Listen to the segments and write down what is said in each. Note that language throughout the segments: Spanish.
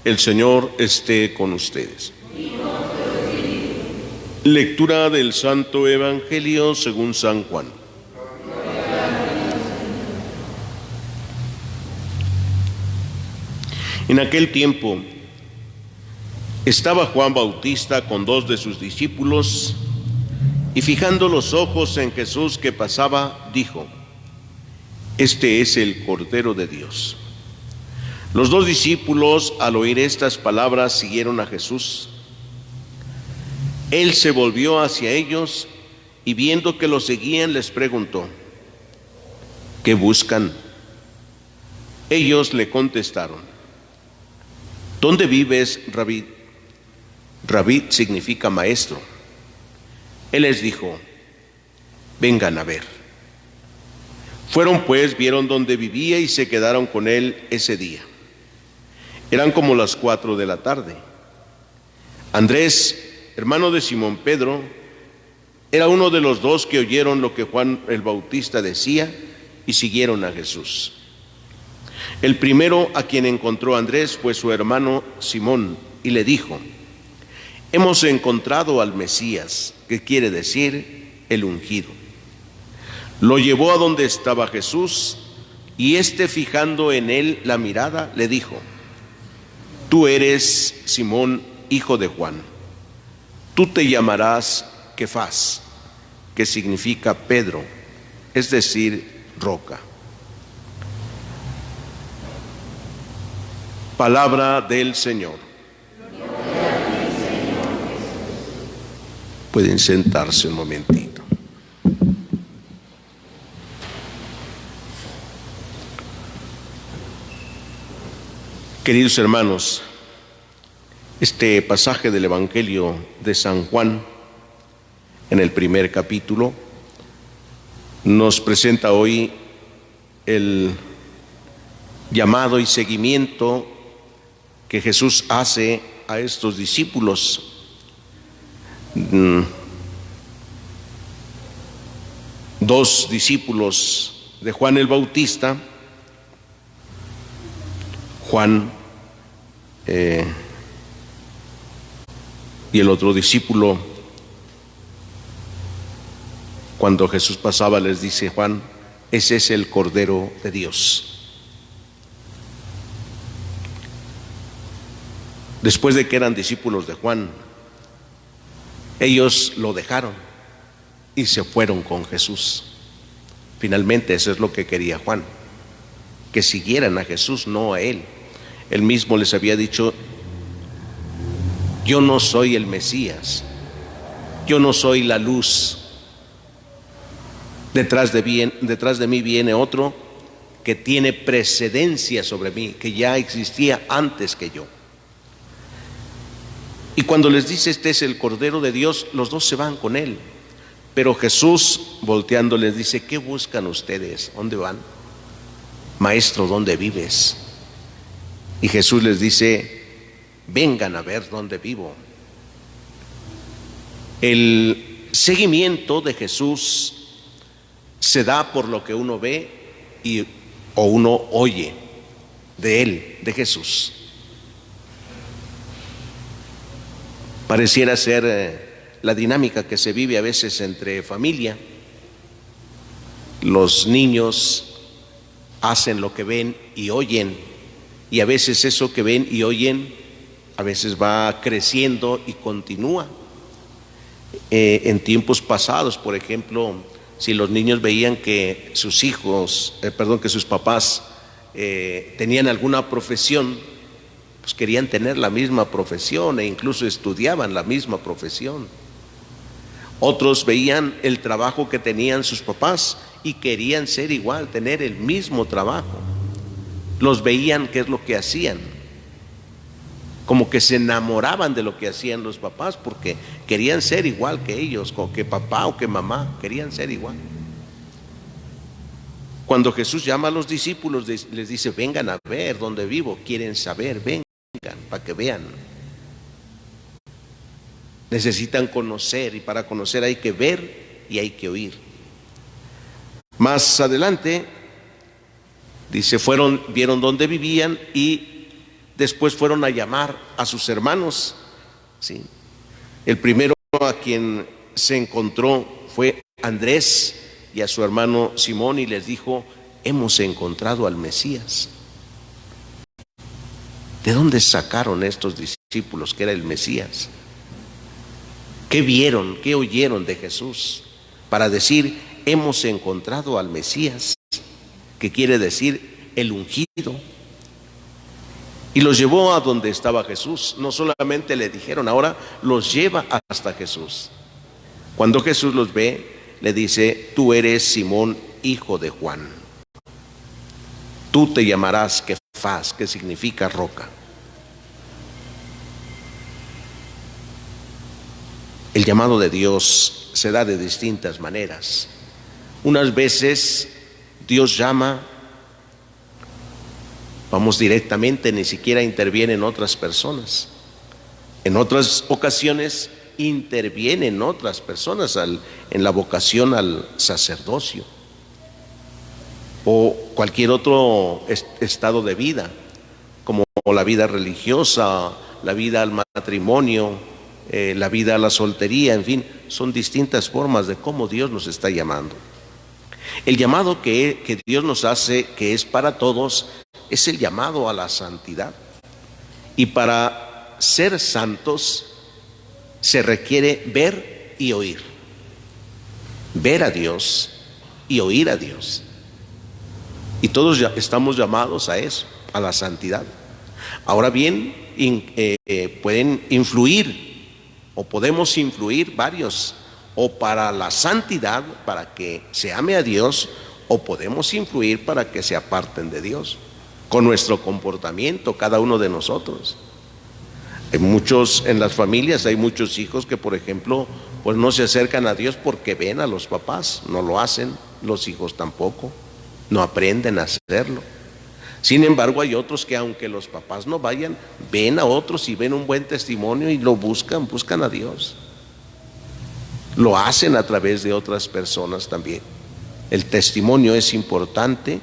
El Señor esté con ustedes. Lectura del Santo Evangelio según San Juan. En aquel tiempo estaba Juan Bautista con 2 de sus discípulos y fijando los ojos en Jesús que pasaba, dijo: Este es el Cordero de Dios. Los 2 discípulos, al oír estas palabras, siguieron a Jesús. Él se volvió hacia ellos y viendo que lo seguían, les preguntó: ¿Qué buscan? Ellos le contestaron: ¿Dónde vives, Rabí? Rabí significa maestro. Él les dijo: Vengan a ver. Fueron pues, vieron dónde vivía y se quedaron con él ese día. Eran como las 4 de la tarde. Andrés, hermano de Simón Pedro, era uno de los 2 que oyeron lo que Juan el Bautista decía y siguieron a Jesús. El primero a quien encontró Andrés fue su hermano Simón y le dijo: Hemos encontrado al Mesías, que quiere decir el ungido. Lo llevó a donde estaba Jesús y éste, fijando en él la mirada, le dijo: Tú eres Simón, hijo de Juan. Tú te llamarás Kefas, que significa Pedro, es decir, roca. Palabra del Señor. Pueden sentarse un momentito. Queridos hermanos, este pasaje del Evangelio de San Juan, en el primer capítulo, nos presenta hoy el llamado y seguimiento que Jesús hace a estos discípulos. 2 discípulos de Juan el Bautista, Juan y el otro discípulo, cuando Jesús pasaba, les dice Juan: ese es el Cordero de Dios. Después de que eran discípulos de Juan, ellos lo dejaron y se fueron con Jesús. Finalmente eso es lo que quería Juan, que siguieran a Jesús, no a él. Él mismo les había dicho: yo no soy el Mesías, yo no soy la luz. Detrás de mí viene otro que tiene precedencia sobre mí, que ya existía antes que yo. Y cuando les dice: este es el Cordero de Dios, los 2 se van con él. Pero Jesús, volteando, les dice: ¿qué buscan ustedes? ¿Dónde van? Maestro, ¿dónde vives? Y Jesús les dice: vengan a ver dónde vivo. El seguimiento de Jesús se da por lo que uno ve o uno oye de él, de Jesús. Pareciera ser la dinámica que se vive a veces entre familia. Los niños hacen lo que ven y oyen, y a veces eso que ven y oyen a veces va creciendo y continúa. En tiempos pasados, por ejemplo, si los niños veían que que sus papás tenían alguna profesión, pues querían tener la misma profesión e incluso estudiaban la misma profesión. Otros veían el trabajo que tenían sus papás y querían ser igual, tener el mismo trabajo. Los veían qué es lo que hacían, como que se enamoraban de lo que hacían los papás porque querían ser igual que ellos, como que papá o que mamá, querían ser igual. Cuando Jesús llama a los discípulos, les dice: vengan a ver dónde vivo. Quieren saber, vengan para que vean. Necesitan conocer, y para conocer hay que ver y hay que oír. Más adelante dice: vieron dónde vivían y Después fueron a llamar a sus hermanos, ¿sí? El primero a quien se encontró fue Andrés y a su hermano Simón, y les dijo: hemos encontrado al Mesías. ¿De dónde sacaron estos discípulos que era el Mesías? ¿Qué vieron, qué oyeron de Jesús para decir: hemos encontrado al Mesías? Que quiere decir el ungido. Y los llevó a donde estaba Jesús. No solamente le dijeron, ahora los lleva hasta Jesús. Cuando Jesús los ve, le dice: tú eres Simón, hijo de Juan. Tú te llamarás Kefas, que significa roca. El llamado de Dios se da de distintas maneras. Unas veces Dios llama, vamos directamente, ni siquiera intervienen otras personas. En otras ocasiones intervienen otras personas en la vocación al sacerdocio o cualquier otro estado de vida, como la vida religiosa, la vida al matrimonio, la vida a la soltería, en fin, son distintas formas de cómo Dios nos está llamando. El llamado que Dios nos hace, que es para todos, es el llamado a la santidad. Y para ser santos se requiere ver y oír. Ver a Dios y oír a Dios. Y todos ya estamos llamados a eso, a la santidad. Ahora bien, pueden influir o podemos influir varios, o para la santidad, para que se ame a Dios, o podemos influir para que se aparten de Dios, con nuestro comportamiento, cada uno de nosotros. En las familias hay muchos hijos que, por ejemplo, pues no se acercan a Dios porque ven a los papás, no lo hacen, los hijos tampoco, no aprenden a hacerlo. Sin embargo, hay otros que, aunque los papás no vayan, ven a otros y ven un buen testimonio y lo buscan a Dios. Lo hacen a través de otras personas también. El testimonio es importante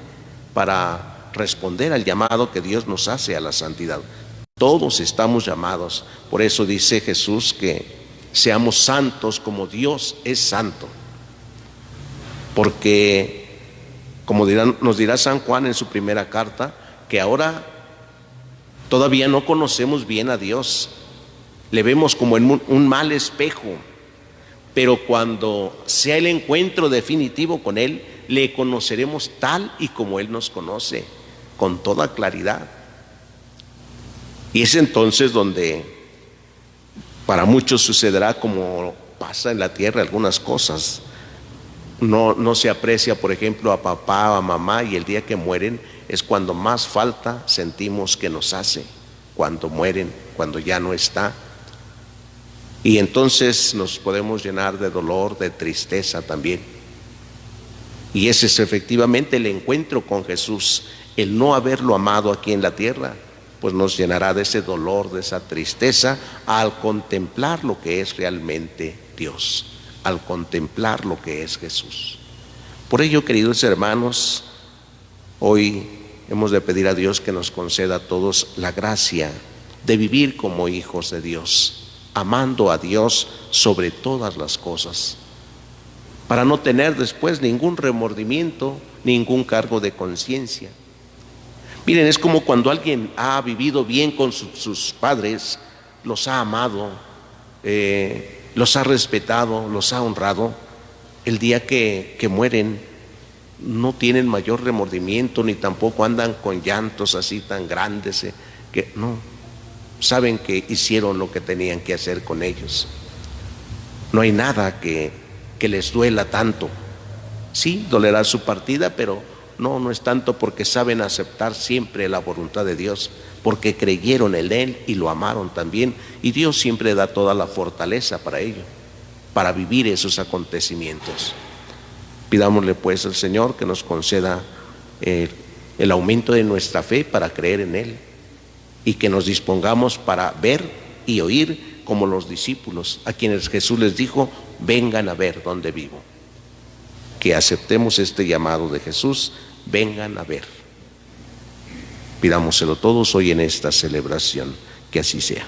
para responder al llamado que Dios nos hace a la santidad. Todos estamos llamados. Por eso dice Jesús que seamos santos como Dios es santo. Porque, como nos dirá San Juan en su primera carta, que ahora todavía no conocemos bien a Dios. Le vemos como en un mal espejo. Pero cuando sea el encuentro definitivo con Él, le conoceremos tal y como Él nos conoce, con toda claridad. Y es entonces donde para muchos sucederá como pasa en la tierra algunas cosas. No se aprecia, por ejemplo, a papá o a mamá, y el día que mueren es cuando más falta sentimos que nos hace, cuando mueren, cuando ya no está. Y entonces nos podemos llenar de dolor, de tristeza también. Y ese es efectivamente el encuentro con Jesús. El no haberlo amado aquí en la tierra, pues nos llenará de ese dolor, de esa tristeza, al contemplar lo que es realmente Dios, al contemplar lo que es Jesús. Por ello, queridos hermanos, hoy hemos de pedir a Dios que nos conceda a todos la gracia de vivir como hijos de Dios, amando a Dios sobre todas las cosas, para no tener después ningún remordimiento, ningún cargo de conciencia. Miren, es como cuando alguien ha vivido bien con sus padres, los ha amado, los ha respetado, los ha honrado. El día que mueren no tienen mayor remordimiento, ni tampoco andan con llantos así tan grandes, que no, saben que hicieron lo que tenían que hacer con ellos. No hay nada que les duela tanto. Sí, dolerá su partida, pero no es tanto, porque saben aceptar siempre la voluntad de Dios, porque creyeron en Él y lo amaron también, y Dios siempre da toda la fortaleza para ello, para vivir esos acontecimientos. Pidámosle pues al Señor que nos conceda el aumento de nuestra fe para creer en Él, y que nos dispongamos para ver y oír como los discípulos, a quienes Jesús les dijo: vengan a ver dónde vivo. Que aceptemos este llamado de Jesús: vengan a ver. Pidámoselo todos hoy en esta celebración, que así sea.